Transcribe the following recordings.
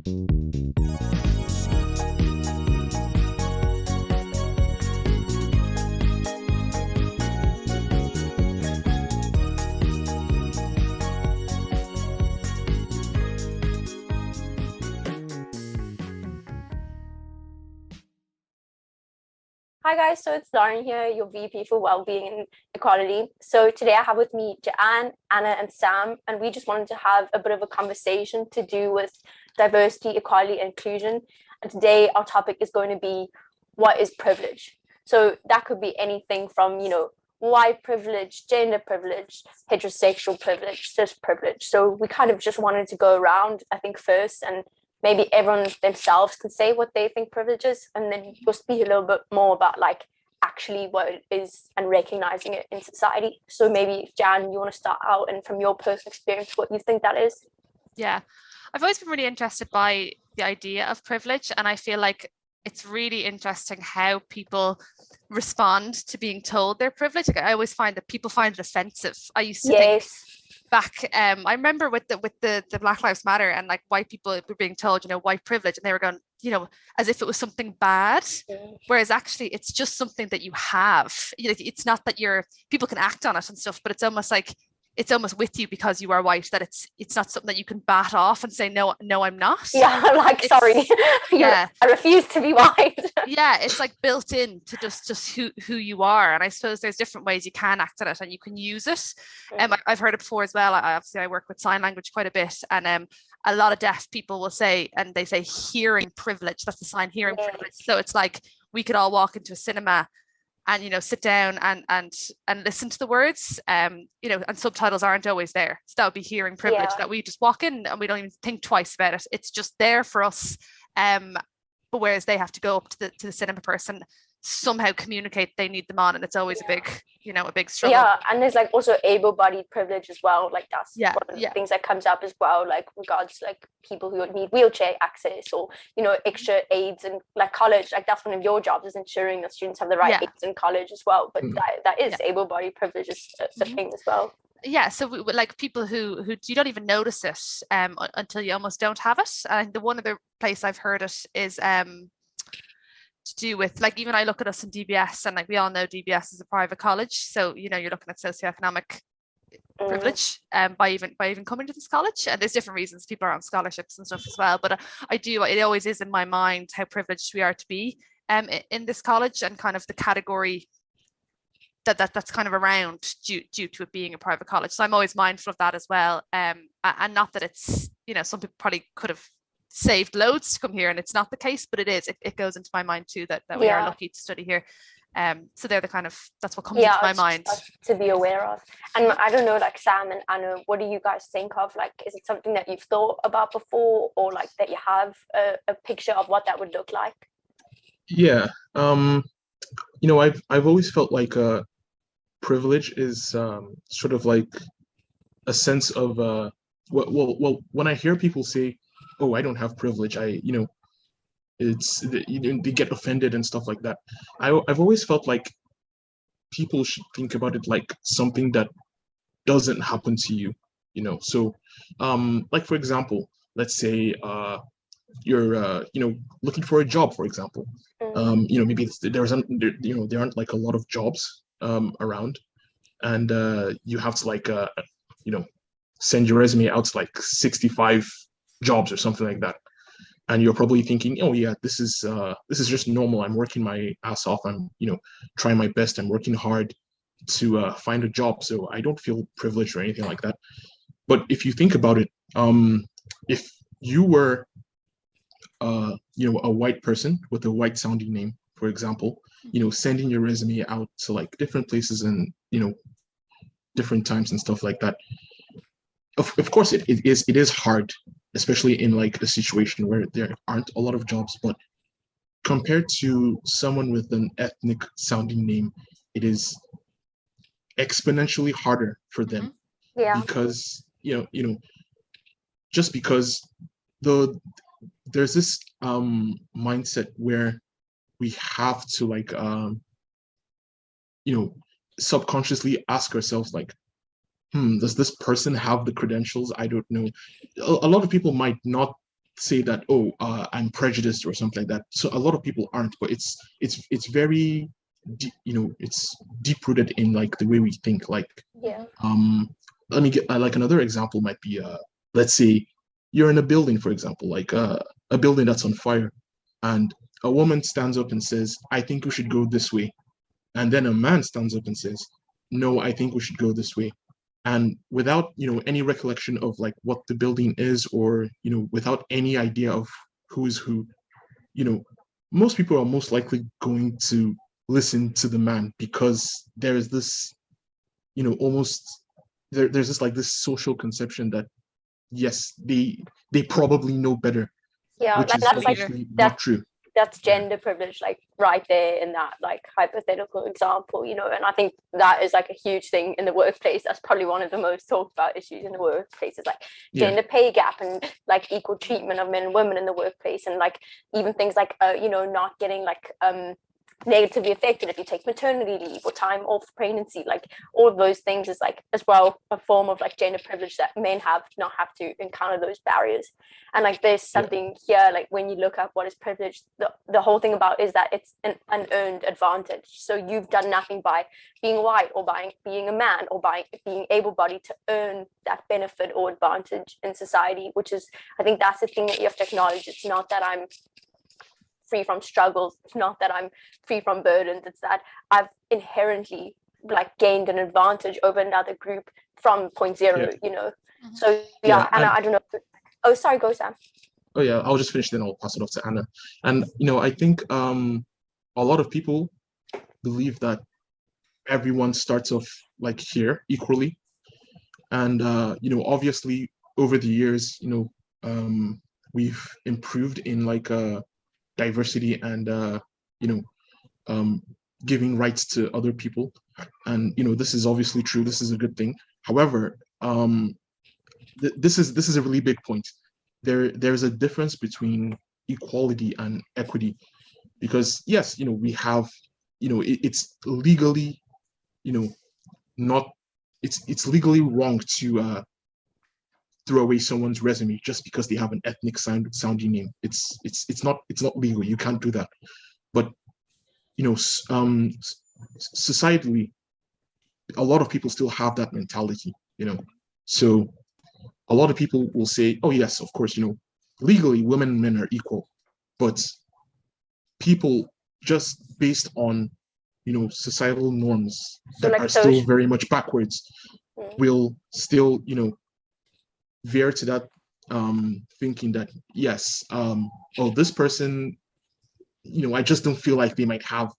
Hi guys, so it's Lauren here, your VP for Wellbeing and Equality. So today I have with me Jan, Anna, and Sam, and we just wanted to have a bit of a conversation to do with diversity, equality, and inclusion. And today our topic is going to be what is privilege. So that could be anything from, white privilege, gender privilege, heterosexual privilege, cis privilege. So we kind of just wanted to go around, I think, first and maybe everyone themselves can say what they think privilege is, and then we'll speak a little bit more about like actually what it is and recognizing it in society. So maybe Jan, you want to start out and from your personal experience, what you think that is? Yeah, I've always been really interested by the idea of privilege, and I feel like it's really interesting how people respond to being told they're privileged. Like, I always find that people find it offensive. I used to think back, I remember with the Black Lives Matter, and like white people were being told, white privilege, and they were going, as if it was something bad, whereas actually it's just something that you have. It's not that people can act on it and stuff, but it's almost like it's almost with you because you are white, that it's not something that you can bat off and say, no, I'm not. Yeah, I'm like, sorry. Yeah, I refuse to be white. Yeah, it's like built in to just who you are. And I suppose there's different ways you can act on it and you can use it. I've heard it before as well. I work with sign language quite a bit, and a lot of deaf people will say, and they say hearing privilege. That's the sign, hearing privilege. So it's like we could all walk into a cinema and sit down and listen to the words, and subtitles aren't always there. So that would be hearing privilege, that we just walk in and we don't even think twice about it. It's just there for us. But whereas they have to go up to the cinema person, somehow communicate they need them on, and it's always a big struggle. Yeah, and there's like also able-bodied privilege as well. Like that's one of the things that comes up as well, like regards like people who need wheelchair access or extra aids in like college. Like that's one of your jobs, is ensuring that students have the right aids in college as well. But that is able-bodied privilege is a thing as well. Yeah, so like people who you don't even notice it until you almost don't have it. And the one other place I've heard it is to do with, like, even I look at us in DBS, and like we all know DBS is a private college, so you're looking at socioeconomic privilege by even coming to this college. And there's different reasons people are on scholarships and stuff as well, but it always is in my mind how privileged we are to be in this college, and kind of the category that's kind of around due to it being a private college. So I'm always mindful of that as well, and not that it's some people probably could have saved loads to come here, and it's not the case, but it goes into my mind too that we are lucky to study here. So they're that's what comes into my mind to be aware of. And I don't know, like Sam and Anna, what do you guys think of? Like, is it something that you've thought about before, or like that you have a picture of what that would look like? Yeah, I've always felt like privilege is sort of like a sense of well, when I hear people say, oh, I don't have privilege, they get offended and stuff like that. I've always felt like people should think about it like something that doesn't happen to you, so like, for example, let's say you're looking for a job, for example. Maybe there aren't like a lot of jobs around, and you have to like send your resume out to like 65 jobs or something like that, and you're probably thinking, oh yeah, this is just normal. I'm working my ass off. I'm trying my best. I'm working hard to find a job, so I don't feel privileged or anything like that. But if you think about it, if you were a white person with a white sounding name, for example, sending your resume out to like different places and different times and stuff like that, of course it is hard, especially in like a situation where there aren't a lot of jobs. But compared to someone with an ethnic sounding name, it is exponentially harder for them. Because just because there's this mindset where we have to like subconsciously ask ourselves like, does this person have the credentials? I don't know. A lot of people might not say that, oh, I'm prejudiced or something like that. So a lot of people aren't, but it's very deep, it's deep rooted in like the way we think. Like, Yeah. let me get like another example might be let's say you're in a building, for example, like a building that's on fire, and a woman stands up and says, I think we should go this way. And then a man stands up and says, no, I think we should go this way. And without, any recollection of like what the building is, or, without any idea of who is who, most people are most likely going to listen to the man, because there is this, almost there's this like this social conception that yes, they probably know better, Yeah, which like is that's like obviously not true. that's gender privilege, like right there in that like hypothetical example, and I think that is like a huge thing in the workplace. That's probably one of the most talked about issues in the workplace, is like gender pay gap and like equal treatment of men and women in the workplace, and like even things like not getting like negatively affected if you take maternity leave or time off pregnancy. Like all of those things is like as well a form of like gender privilege, that men not have to encounter those barriers. And like there's something here, like when you look at what is privilege, the whole thing about is that it's an unearned advantage. So you've done nothing by being white or by being a man or by being able-bodied to earn that benefit or advantage in society, which is, I think that's the thing that you have to acknowledge. It's not that I'm free from struggles, it's not that I'm free from burdens, it's that I've inherently like gained an advantage over another group from point zero. So and I don't know. Oh, sorry, go Sam. Oh yeah, I'll just finish, then I'll pass it off to Anna. And I think a lot of people believe that everyone starts off like here equally, and obviously over the years, we've improved in like diversity and giving rights to other people, and this is obviously true. This is a good thing. However, this is a really big point. There's a difference between equality and equity, because yes, we have, it's legally, not, it's legally wrong to throw away someone's resume just because they have an ethnic sounding name. It's not legal. You can't do that. But societally, a lot of people still have that mentality. So a lot of people will say, oh yes, of course, legally women and men are equal, but people, just based on societal norms that like are still very much backwards, will still veer to that thinking that yes, this person, I just don't feel like they might have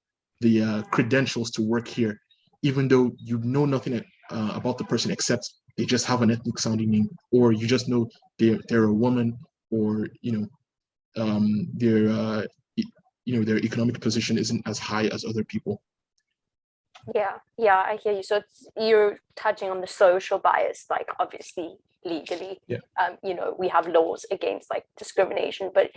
the credentials to work here, even though you know nothing about the person except they just have an ethnic sounding name, or you just know they're a woman, or their economic position isn't as high as other people. Yeah, I hear you. So you're touching on the social bias, like obviously legally, we have laws against like discrimination, but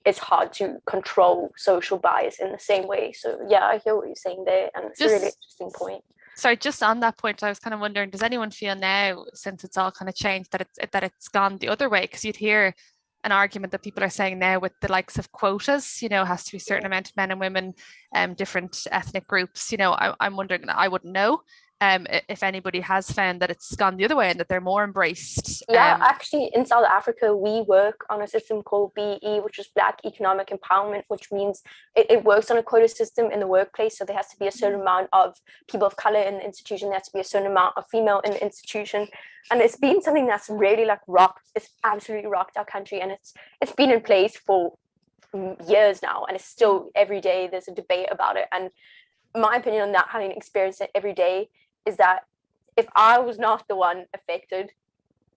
it's hard to control social bias in the same way. So yeah, I hear what you're saying there, and it's a really interesting point. Sorry, just on that point, I was kind of wondering, does anyone feel now, since it's all kind of changed, that it's gone the other way? Because you'd hear an argument that people are saying now with the likes of quotas, has to be a certain amount of men and women, different ethnic groups. I'm wondering, I wouldn't know if anybody has found that it's gone the other way and that they're more embraced. Actually, in South Africa, we work on a system called BE, which is Black Economic Empowerment, which means it works on a quota system in the workplace. So there has to be a certain amount of people of color in the institution. There has to be a certain amount of female in the institution. And it's been something that's really like it's absolutely rocked our country. And it's been in place for years now. And it's still every day there's a debate about it. And my opinion on that, having experienced it every day, is that if I was not the one affected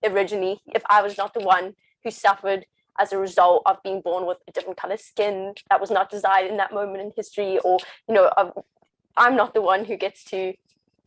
originally, if I was not the one who suffered as a result of being born with a different color skin that was not desired in that moment in history, or I'm not the one who gets to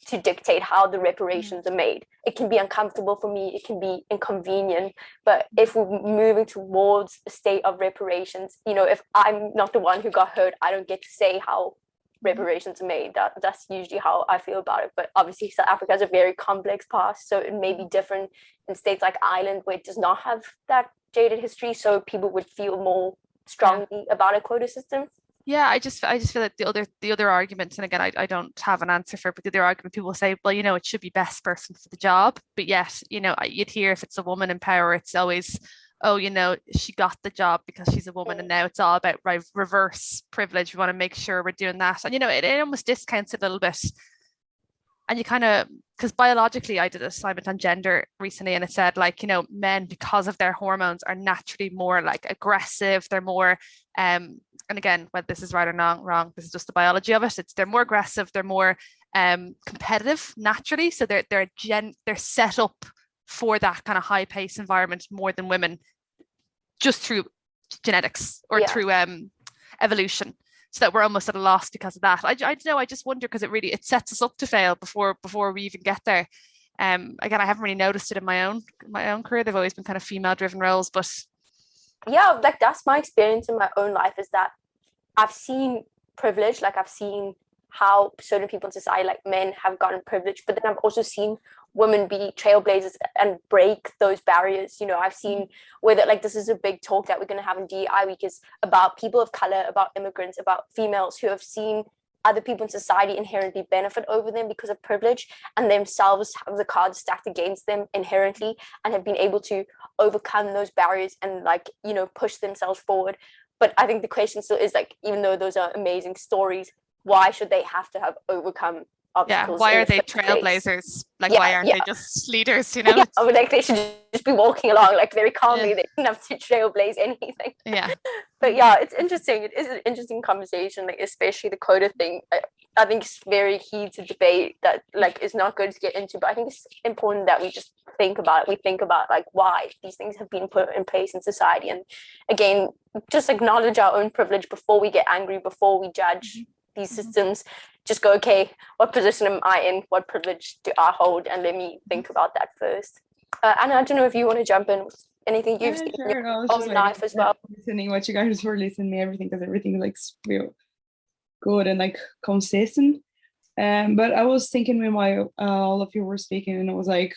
dictate how the reparations are made. It can be uncomfortable for me, it can be inconvenient, but if we're moving towards a state of reparations, if I'm not the one who got hurt, I don't get to say how reparations are made. That's usually how I feel about it. But obviously South Africa has a very complex past, so it may be different in states like Ireland, where it does not have that jaded history, so people would feel more strongly about a quota system? Yeah, I just feel like the other arguments, and again, I don't have an answer for it, but the other argument people will say, well, you know, it should be best person for the job, but yet, you know, you'd hear if it's a woman in power, it's always, oh, you know, she got the job because she's a woman, and now it's all about reverse privilege. We want to make sure we're doing that, and you know, it almost discounts it a little bit. And you kind of, because biologically, I did an assignment on gender recently, and it said, like, you know, men, because of their hormones, are naturally more like aggressive. They're more, and again, whether this is right or not wrong, this is just the biology of it. They're more aggressive. They're more competitive naturally. So they're set up for that kind of high pace environment more than women, just through genetics or through evolution. So that we're almost at a loss because of that. I don't know. I just wonder, because it sets us up to fail before we even get there. Again, I haven't really noticed it in my own career. They've always been kind of female driven roles, but yeah, like that's my experience in my own life, is that I've seen privilege, like I've seen how certain people in society, like men, have gotten privilege, but then I've also seen women be trailblazers and break those barriers. You know, I've seen whether, like, this is a big talk that we're going to have in DEI week, is about people of color, about immigrants, about females who have seen other people in society inherently benefit over them because of privilege, and themselves have the cards stacked against them inherently, and have been able to overcome those barriers and, like, you know, push themselves forward. But I think the question still is, like, even though those are amazing stories, why should they have to have overcome obstacles? Yeah, why are they trailblazers? Like, why aren't they just leaders, you know? Yeah, like they should just be walking along, like, very calmly. They don't have to trailblaze anything. Yeah. But yeah, it's interesting. It is an interesting conversation, like, especially the quota thing. I think it's very heated debate that, like, is not good to get into, but I think it's important that we just think about it. We think about, like, why these things have been put in place in society, and again, just acknowledge our own privilege before we get angry, before we judge these systems. Just go, okay, what position am I in? What privilege do I hold? And let me think about that first. Anna, I don't know if you want to jump in with anything you've seen in your own life as well. Listening what you guys were listening, everything, because everything like real good and like consistent. But I was thinking when all of you were speaking, and it was like,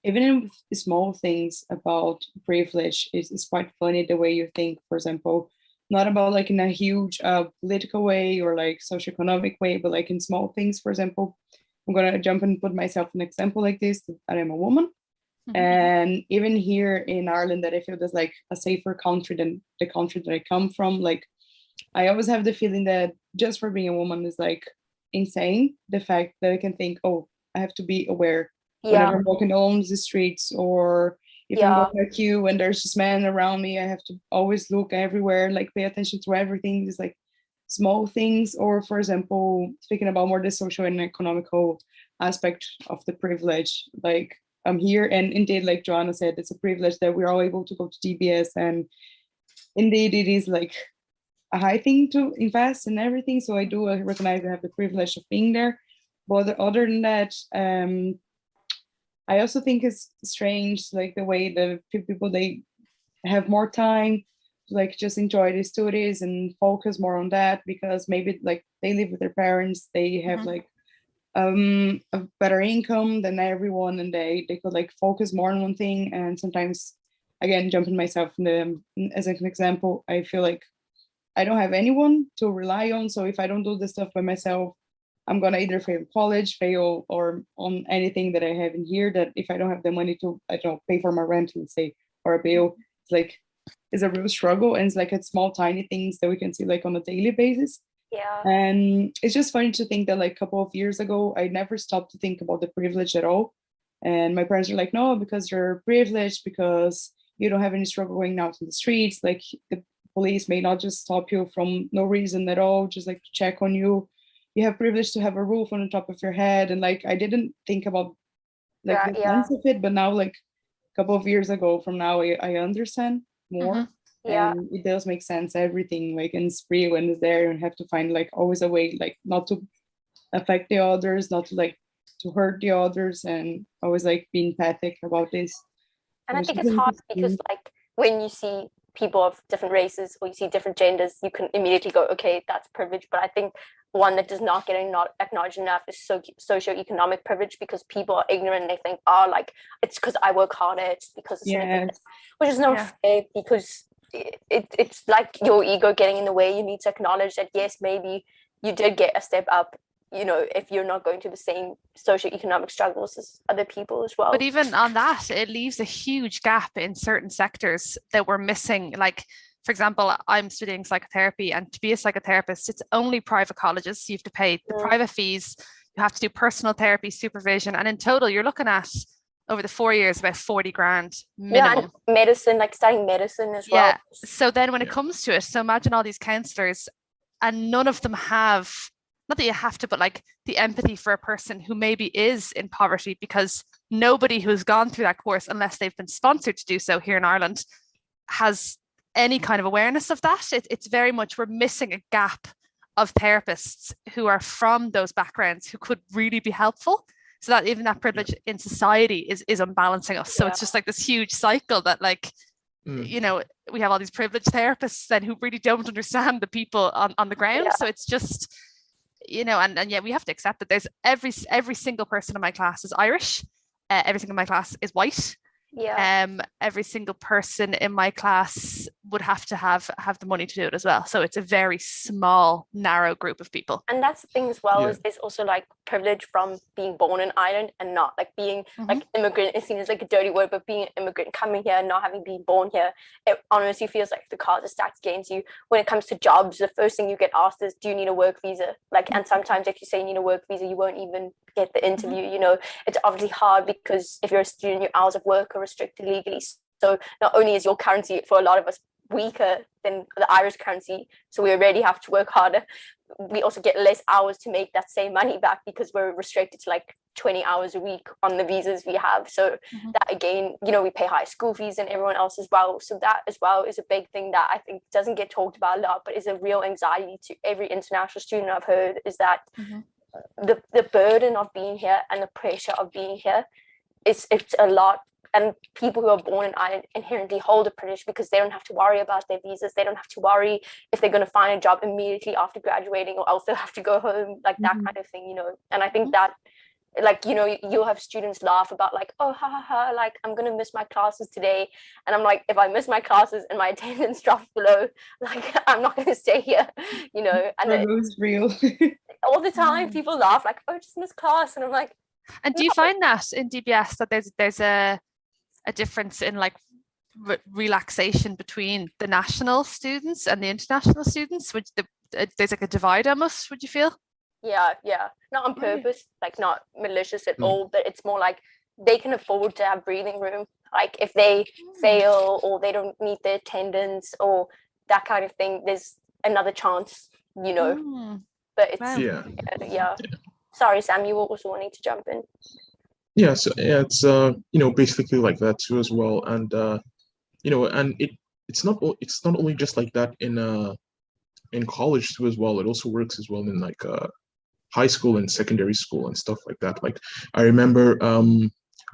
even in small things about privilege, it's quite funny the way you think. For example, not about like in a huge political way or like socioeconomic way, but like in small things. For example, I'm gonna jump and put myself an example like this, that I am a woman. And even here in Ireland, that I feel there's like a safer country than the country that I come from. Like, I always have the feeling that just for being a woman is like insane. The fact that I can think, oh, I have to be aware whenever I'm walking along the streets, or if I'm going like you and there's just men around me, I have to always look everywhere, like pay attention to everything. It's like small things. Or for example, speaking about more the social and economical aspect of the privilege, like I'm here, and indeed, like Joanna said, it's a privilege that we're all able to go to DBS, and indeed it is like a high thing to invest in everything. So I do recognize I have the privilege of being there. But other than that, I also think it's strange, like the way the people, they have more time to like just enjoy the studies and focus more on that, because maybe like they live with their parents, they have like a better income than everyone, and they could like focus more on one thing. And sometimes, again, jumping myself in as an example, I feel like I don't have anyone to rely on. So if I don't do this stuff by myself, I'm gonna either fail college, fail, or on anything that I have in here, that if I don't have the money to, I don't know, pay for my rent, let's say, or a bill, it's like, it's a real struggle. And it's like a small, tiny things that we can see like on a daily basis. Yeah. And it's just funny to think that like a couple of years ago, I never stopped to think about the privilege at all. And my parents were like, no, because you're privileged, because you don't have any struggle going out in the streets. Like the police may not just stop you from no reason at all, just like to check on you. You have privilege to have a roof on the top of your head. And like, I didn't think about like the sense of it, but now like a couple of years ago from now, I understand more. And it does make sense, everything like, and it's real and it's there, and have to find like always a way like not to affect the others, not to like to hurt the others, and always like be empathic about this. And I think it's hard because like when you see people of different races or you see different genders, you can immediately go, okay, that's privilege. But I think one that does not get acknowledged enough is socioeconomic privilege, because people are ignorant. They think, oh, like, it's because I work harder, it's because it's Yes. which is not fair, because it's like your ego getting in the way. You need to acknowledge that, yes, maybe you did get a step up, you know, if you're not going through the same socioeconomic struggles as other people as well. But even on that, it leaves a huge gap in certain sectors that we're missing. Like, for example, I'm studying psychotherapy, and to be a psychotherapist, it's only private colleges. So you have to pay the private fees, you have to do personal therapy supervision, and in total, you're looking at, over the 4 years, about 40 grand minimum. Yeah, and medicine, like studying medicine as well. Yeah. So then when it comes to it, so imagine all these counselors, and none of them have, not that you have to, but like the empathy for a person who maybe is in poverty, because nobody who's gone through that course, unless they've been sponsored to do so here in Ireland, has any kind of awareness of that. It's very much, we're missing a gap of therapists who are from those backgrounds who could really be helpful. So that even that privilege in society is unbalancing us. So it's just like this huge cycle that, like, you know, we have all these privileged therapists then who really don't understand the people on the ground. So it's just, you know, and yeah, we have to accept that there's every single person in my class is Irish. Every single in my class is white. Every single person in my class would have to have the money to do it as well. So it's a very small, narrow group of people. And that's the thing as well, is there's also like privilege from being born in Ireland and not like being like immigrant. It seems like a dirty word, but being an immigrant, coming here and not having been born here, it honestly feels like the cards are stacked against you. When it comes to jobs, the first thing you get asked is, do you need a work visa? Like, and sometimes if you say you need a work visa, you won't even get the interview. You know, it's obviously hard, because if you're a student, your hours of work are restricted legally. So not only is your currency, for a lot of us, weaker than the Irish currency, so we already have to work harder, we also get less hours to make that same money back, because we're restricted to like 20 hours a week on the visas we have. So that, again, you know, we pay high school fees and everyone else as well. So that as well is a big thing that I think doesn't get talked about a lot, but is a real anxiety to every international student I've heard, is that the burden of being here and the pressure of being here it's a lot. And people who are born in Ireland inherently hold a privilege, because they don't have to worry about their visas. They don't have to worry if they're going to find a job immediately after graduating, or else they'll have to go home, like that kind of thing, you know. And I think that, like, you know, you'll have students laugh about like, oh, ha ha ha, like, I'm going to miss my classes today. And I'm like, if I miss my classes and my attendance drops below, like, I'm not going to stay here, you know. And it was real. all the time people laugh like, oh, just missed class. And I'm like, and do you find that in DBS that there's a difference in like relaxation between the national students and the international students? Which there's like a divide almost, would you feel? Yeah, not on purpose, like not malicious at all, but it's more like they can afford to have breathing room. Like if they fail or they don't meet the attendance or that kind of thing, there's another chance, you know. But it's sorry, Sam, you were also wanting to jump in. Yeah, so it's you know, basically like that too as well. And you know, and it's not only just like that in college too as well. It also works as well in like high school and secondary school and stuff like that. Like I remember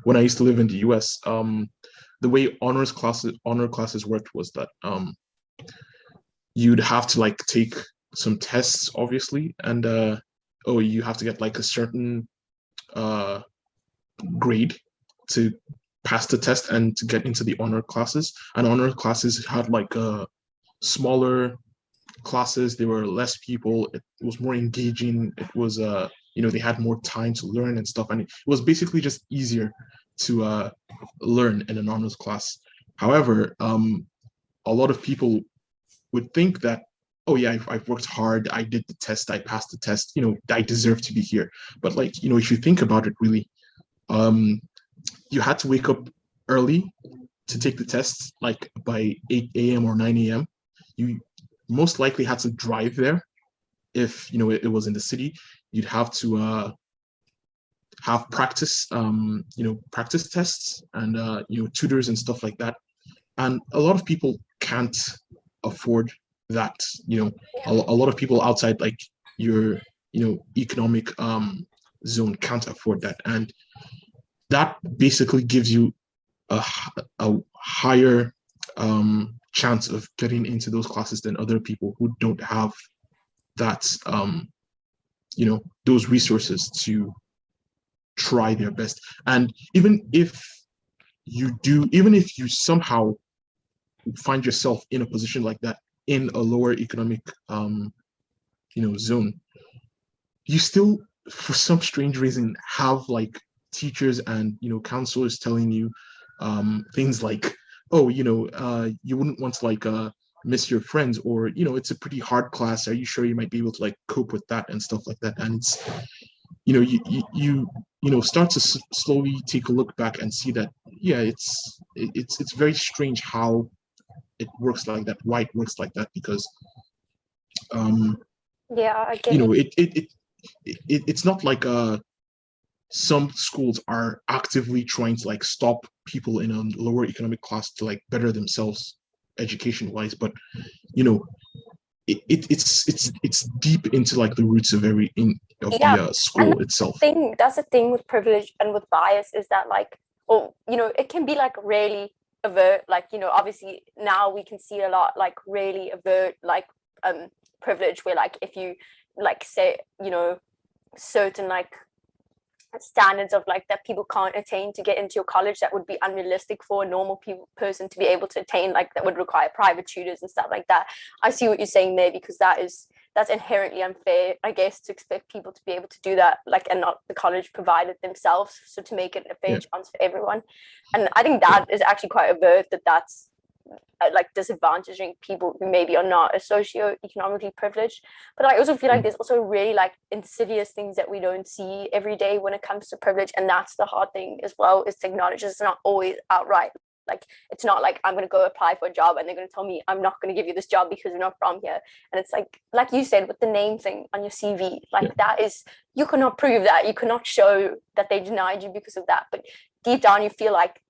when I used to live in the US, the way honor classes worked was that you'd have to like take some tests, obviously, and you have to get like a certain grade to pass the test and to get into the honor classes. And honor classes had like smaller classes. There were less people. It was more engaging. It was you know, they had more time to learn and stuff, and it was basically just easier to learn in an honors class. However, a lot of people would think that, oh yeah, I've worked hard, I did the test, I passed the test, you know, I deserve to be here. But like, you know, if you think about it really, you had to wake up early to take the test, like by 8 a.m. or 9 a.m. You most likely had to drive there. If, you know, it was in the city, you'd have to have practice, you know, practice tests and, you know, tutors and stuff like that. And a lot of people can't afford that, you know. A lot of people outside like your, you know, economic zone can't afford that. And that basically gives you a higher chance of getting into those classes than other people who don't have that those resources to try their best. And even if you somehow find yourself in a position like that in a lower economic zone, you still, for some strange reason, have like teachers and counselors telling you things like, oh, you wouldn't want to like miss your friends, or it's a pretty hard class, are you sure you might be able to like cope with that and stuff like that. And it's you start to slowly take a look back and see that, yeah, it's very strange how it works like that, why it works like that, because Yeah, I get it. it's not like some schools are actively trying to like stop people in a lower economic class to like better themselves education wise, but it's deep into like the roots of the school and itself. That's the thing with privilege and with bias, is that like, it can be like really overt, like obviously now we can see a lot like really overt like privilege, where like if you like say certain like standards of like that people can't attain to get into your college, that would be unrealistic for a normal person to be able to attain, like that would require private tutors and stuff like that. I see what you're saying there, because that's inherently unfair, I guess, to expect people to be able to do that, like, and not the college provided themselves, so to make it a fair chance for everyone. And I think that is actually quite overt, that's like disadvantaging people who maybe are not as socioeconomically privileged. But I also feel like there's also really like insidious things that we don't see every day when it comes to privilege, and that's the hard thing as well, is to acknowledge it's not always outright. Like, it's not like I'm going to go apply for a job and they're going to tell me I'm not going to give you this job because you're not from here. And it's like you said, with the name thing on your CV, like that is, you cannot prove that, you cannot show that they denied you because of that, but deep down you feel like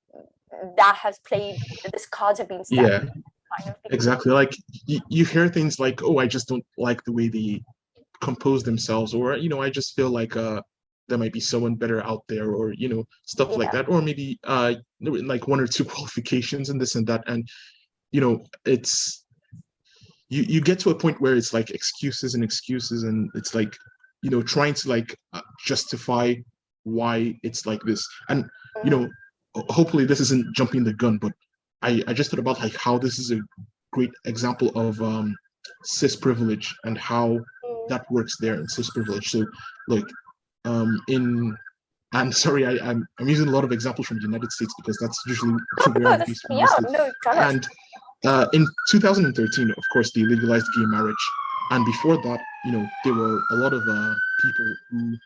that has played, this cards have been stacked. Yeah, kind of exactly. Like you hear things like, oh, I just don't like the way they compose themselves, or I just feel like there might be someone better out there, or stuff like that, or maybe like one or two qualifications and this and that. And it's you get to a point where it's like excuses and excuses, and it's like trying to like justify why it's like this. And hopefully this isn't jumping the gun, but I just thought about like how this is a great example of cis privilege and how that works there in cis privilege. So like I'm sorry, I'm using a lot of examples from the United States because that's usually where I'm based mostly. And in 2013, of course, they legalized gay marriage, and before that, there were a lot of people who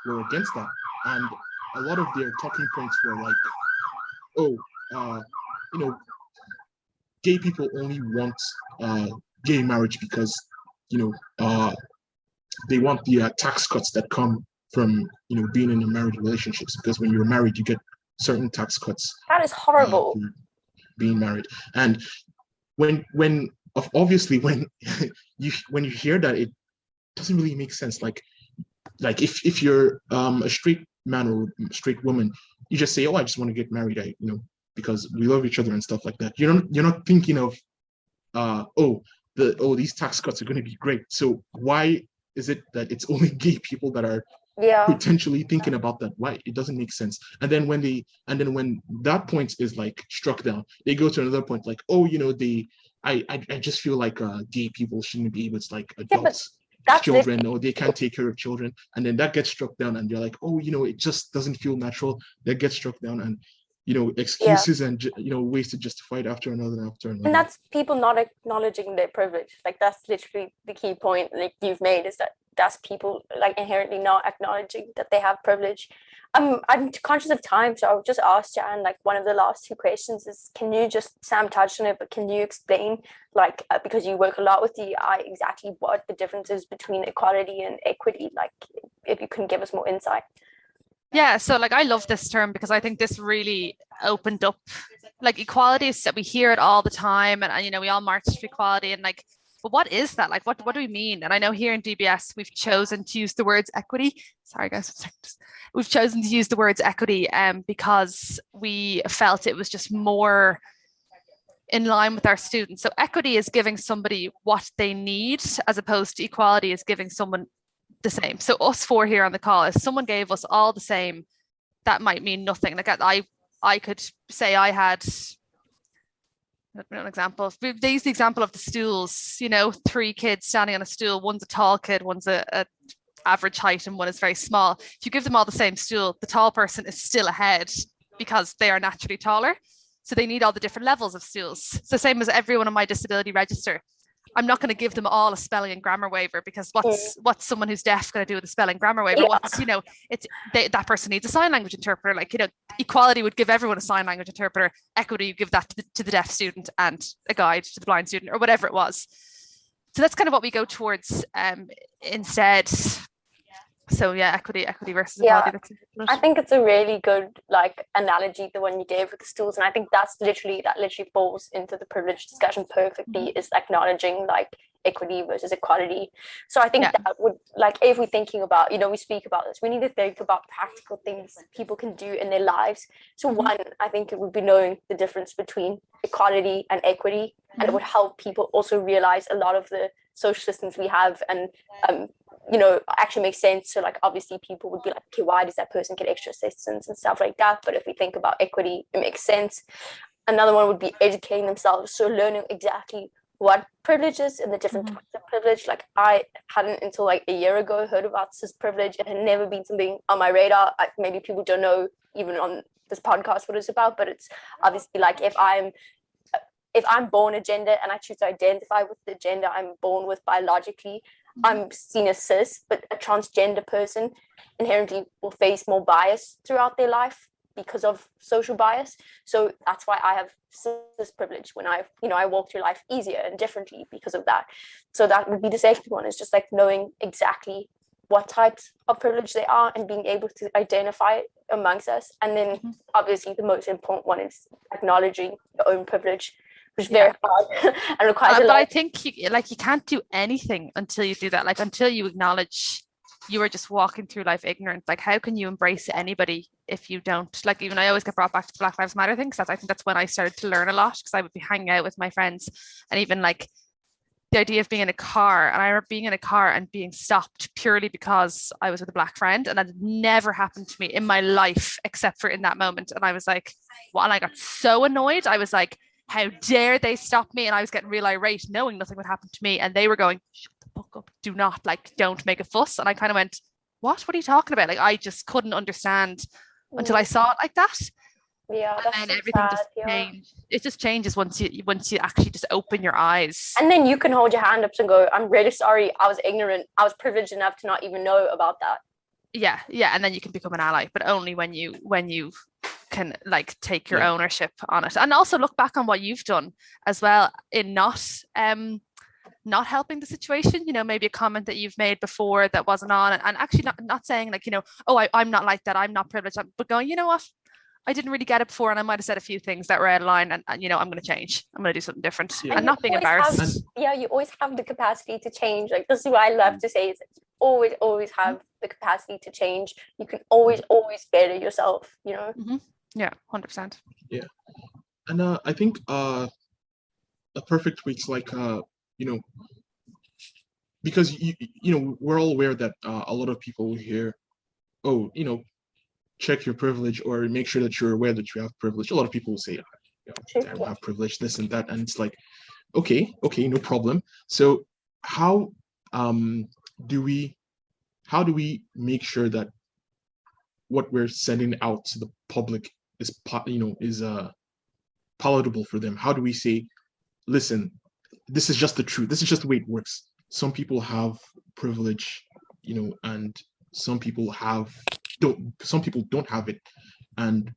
were against that, and a lot of their talking points were like, oh, gay people only want gay marriage because they want the tax cuts that come from being in a married relationships, because when you're married you get certain tax cuts. That is horrible. For being married. And when obviously when you hear that, it doesn't really make sense. Like if you're a straight man or straight woman, you just say, oh, I just want to get married, because we love each other and stuff like that. You're not thinking of these tax cuts are going to be great, so why is it that it's only gay people that are potentially thinking about that? Why? It doesn't make sense. And then when that point is like struck down, they go to another point like, oh, I just feel like gay people shouldn't be able to like adopt children, or they can't take care of children. And then that gets struck down, and they're like, oh, it just doesn't feel natural. That gets struck down, and excuses and ways to justify it after another. And that's people not acknowledging their privilege. Like, that's literally the key point like you've made, is that that's people like inherently not acknowledging that they have privilege. I'm conscious of time, so I'll just ask Jan, like, one of the last two questions is, can you just, Sam touched on it, but can you explain, like, because you work a lot with DEI, exactly what the difference is between equality and equity, like, if you can give us more insight. Yeah, so like I love this term because I think this really opened up, like, equality is that we hear it all the time, and we all march for equality, and like, but what is that? Like, what do we mean? And I know here in DBS we've chosen to use the words equity. Sorry guys, we've chosen to use the words equity because we felt it was just more in line with our students. So equity is giving somebody what they need, as opposed to equality is giving someone the same. So us four here on the call, if someone gave us all the same, that might mean nothing. Like I could say I had an example. They use the example of the stools, 3 kids standing on a stool. One's a tall kid, one's a average height, and one is very small. If you give them all the same stool, the tall person is still ahead because they are naturally taller. So they need all the different levels of stools. So same as everyone on my disability register. I'm not going to give them all a spelling and grammar waiver, because what's someone who's deaf going to do with a spelling grammar waiver? That person needs a sign language interpreter. Equality would give everyone a sign language interpreter. Equity, you give that to the deaf student, and a guide to the blind student, or whatever it was. So that's kind of what we go towards instead. So yeah, equity versus equality. I think it's a really good analogy, the one you gave with the stools, and I think that literally falls into the privilege discussion perfectly. Is acknowledging equity versus equality. So I think that would if we're thinking about, we speak about this, we need to think about practical things people can do in their lives. So one, I think it would be knowing the difference between equality and equity, and it would help people also realize a lot of the social systems we have, and actually makes sense. So obviously people would be like, okay, why does that person get extra assistance and stuff like that? But if we think about equity, it makes sense. Another one would be educating themselves, so learning exactly what privilege is and the different types of privilege. I hadn't until a year ago heard about cis privilege. It had never been something on my radar. Maybe people don't know even on this podcast what it's about, but it's obviously if I'm born a gender and I choose to identify with the gender I'm born with biologically, I'm seen as cis, but a transgender person inherently will face more bias throughout their life because of social bias. So that's why I have cis privilege when I walk through life easier and differently because of that. So that would be the second one, is just knowing exactly what types of privilege they are and being able to identify it amongst us. And then obviously the most important one is acknowledging your own privilege, which is very hard and requires a lot. But I think you can't do anything until you do that. Until you acknowledge you are just walking through life ignorant. How can you embrace anybody if you don't? Even I always get brought back to the Black Lives Matter thing, because I think that's when I started to learn a lot, because I would be hanging out with my friends, and even the idea of being in a car, and I remember being in a car and being stopped purely because I was with a Black friend, and that had never happened to me in my life except for in that moment. And I was like, well, and I got so annoyed. I was like, how dare they stop me? And I was getting real irate, knowing nothing would happen to me. And they were going, shut the fuck up, do not, don't make a fuss. And I kind of went, what are you talking about? I just couldn't understand until I saw it like that. Yeah, and then everything just changed. It just changes once you actually just open your eyes. And then you can hold your hand up and go, I'm really sorry, I was ignorant. I was privileged enough to not even know about that. Yeah. And then you can become an ally, but only when you can take your ownership on it, and also look back on what you've done as well in not helping the situation. Maybe a comment that you've made before that wasn't on, and actually not saying I'm not like that, I'm not privileged, but going, you know what, I didn't really get it before, and I might have said a few things that were out of line, and I'm going to change. I'm going to do something different, and not being embarrassed. You always have the capacity to change. This is what I love to say, is always have the capacity to change. You can always better yourself, Yeah, 100%. Yeah. And I think a perfect week's because we're all aware that a lot of people hear, check your privilege, or make sure that you're aware that you have privilege. A lot of people will say, I don't have privilege, this and that, and it's okay, no problem. So how do we make sure that what we're sending out to the public is palatable for them? How do we say, listen, this is just the truth, this is just the way it works? Some people have privilege, and some people don't have it, and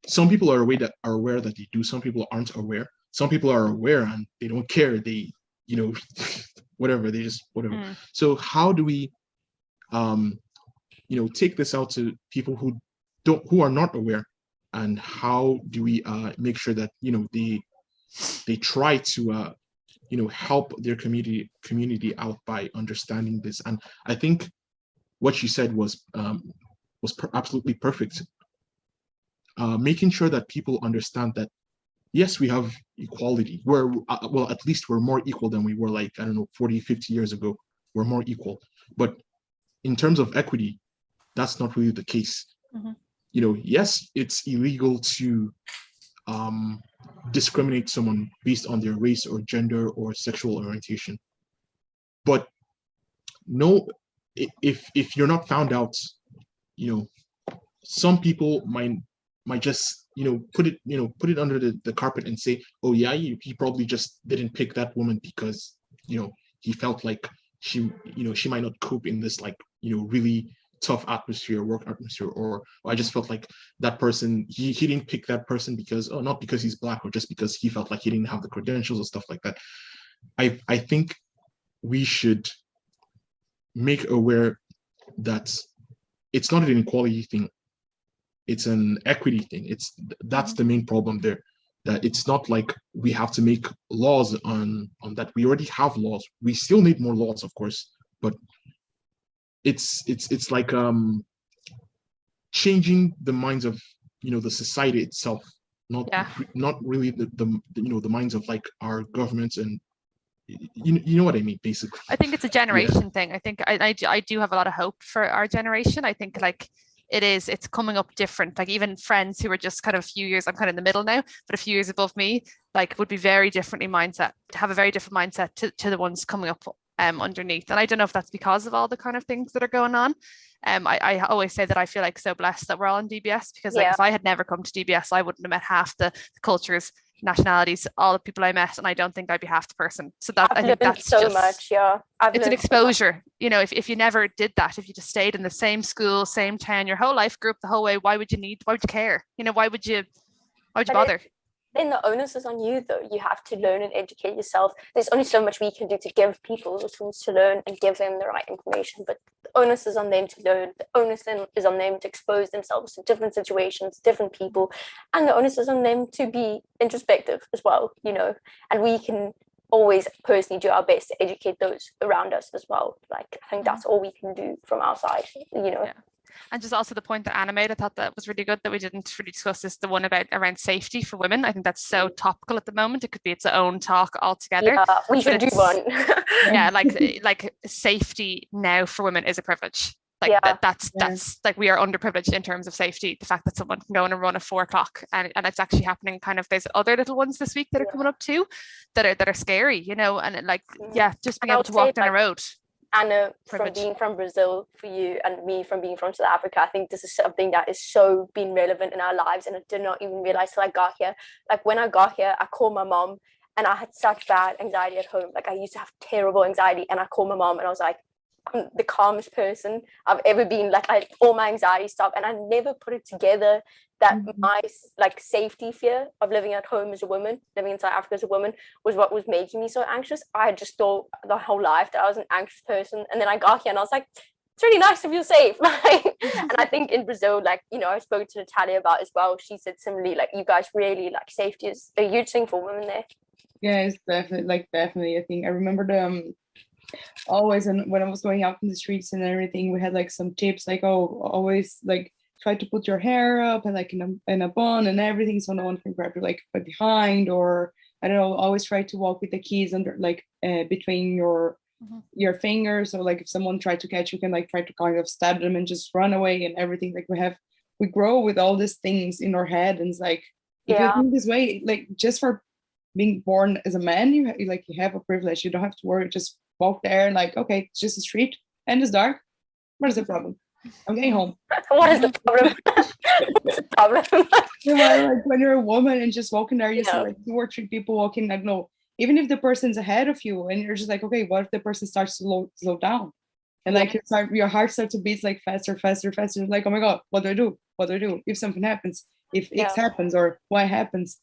some people are aware that they do, some people aren't aware, some people are aware and they don't care, they whatever, they just whatever. So how do we take this out to people who are not aware, and how do we make sure that they try to help their community out by understanding this? And I think what you said was absolutely perfect. Making sure that people understand that yes, we have equality. We're at least we're more equal than we were 40, 50 years ago. we're more equal. But in terms of equity, that's not really the case. You know, yes, it's illegal to discriminate someone based on their race or gender or sexual orientation. But no, if you're not found out, you know, some people might just, you know, put it under the carpet and say, oh yeah, he probably just didn't pick that woman because, you know, he felt like she might not cope in this, like, you know, really tough work atmosphere, or I just felt like that person, he didn't pick that person because, oh, not because he's Black, or just because he felt like he didn't have the credentials or stuff like that. I think we should make aware that it's not an inequality thing, it's an equity thing. That's the main problem there, that it's not like we have to make laws on that. We already have laws. We still need more laws, of course, but it's like changing the minds of, you know, the society itself, not really the you know, the minds of like our governments, and you know what I mean, basically. I think it's a generation thing. I think I do have a lot of hope for our generation. I think like it's coming up different. Like even friends who are just kind of a few years, I'm kind of in the middle now, but a few years above me, like would be have a very different mindset to the ones coming up underneath. And I don't know if that's because of all the kind of things that are going on. I always say that I feel like so blessed that we're all in DBS, because like if I had never come to DBS, I wouldn't have met half the cultures, nationalities, all the people I met, and I don't think I'd be half the person. So that I think that's so just much. It's an exposure. You know, if you never did that, if you just stayed in the same school, same town, your whole life, grew up the whole way, why would you care? You know, why would you bother? Then the onus is on you, though. You have to learn and educate yourself. There's only so much we can do to give people the tools to learn and give them the right information, but the onus is on them to learn. The onus then is on them to expose themselves to different situations, different people, and the onus is on them to be introspective as well, you know, and we can always personally do our best to educate those around us as well. Like, I think that's all we can do from our side, you know. And just also the point that Anna made, I thought that was really good that we didn't really discuss, is the one around safety for women. I think that's so topical at the moment. It could be its own talk altogether. Yeah, we should do one. Yeah, like safety now for women is a privilege. Like that's like, we are underprivileged in terms of safety. The fact that someone can go on a run at 4 o'clock and it's actually happening. Kind of, there's other little ones this week that are coming up too that are scary, you know, and just being able to walk down a road. Anna, from being from Brazil for you, and me from being from South Africa, I think this is something that is so been relevant in our lives, and I did not even realize till I got here. Like when I got here, I called my mom, and I had such bad anxiety at home. Like I used to have terrible anxiety, and I called my mom, and I was like, I'm the calmest person I've ever been. Like all my anxiety stopped, and I never put it together that my like safety fear of living at home as a woman, living in South Africa as a woman, was what was making me so anxious. I just thought the whole life that I was an anxious person, and then I got here and I was like, it's really nice to feel safe. And I think in Brazil, like, you know, I spoke to Natalia about as well. She said similarly, like, you guys really, like, safety is a huge thing for women there. Yeah, it's definitely. I think I remember always, and when I was going out in the streets and everything, we had like some tips, like, oh, always like try to put your hair up and like in a bun and everything, so no one can grab you like from behind, or I don't know, always try to walk with the keys under like between your fingers, or like if someone tried to catch you, can like try to kind of stab them and just run away and everything. Like we grow with all these things in our head, and it's like if you think this way, like just for being born as a man, you have a privilege. You don't have to worry. Just walk there and like, okay, it's just a street and it's dark. What is the problem? I'm getting home. What is the problem? What's the problem? Like when you're a woman and just walking there, you see like 2 or 3 people walking. Like, no, even if the person's ahead of you, and you're just like, okay, what if the person starts to slow down? And like your heart starts to beat like faster. Like, oh my God, what do I do? What do I do if something happens? If X happens or Y happens?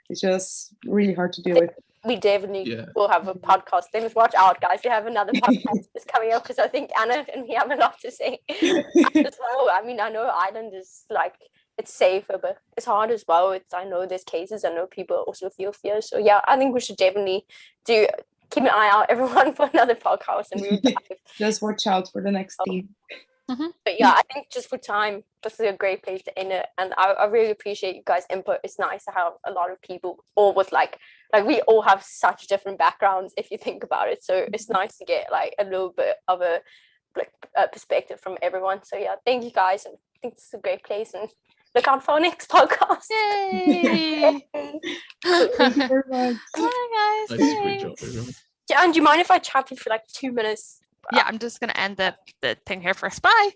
It's just really hard to deal with. We definitely will have a podcast. Then just watch out, guys. We have another podcast that's coming up, because I think Anna and we have a lot to say as well. I mean, I know Ireland is like, it's safer, but it's hard as well. I know there's cases. I know people also feel fear. So yeah, I think we should definitely keep an eye out, everyone, for another podcast, and we will dive. Just watch out for the next theme. But yeah, I think just for time, this is a great place to end it. And I really appreciate you guys' input. It's nice to have a lot of people, all with like like we all have such different backgrounds if you think about it. So it's nice to get like a little bit of a perspective from everyone. So yeah, thank you guys, and I think this is a great place, and look out for our next podcast. Yay! Thank you very much. Hi guys. Nice, great job, Thanks. everyone. Jan, do you mind if I chat to you for like 2 minutes? Yeah, I'm just gonna end the thing here first. Bye.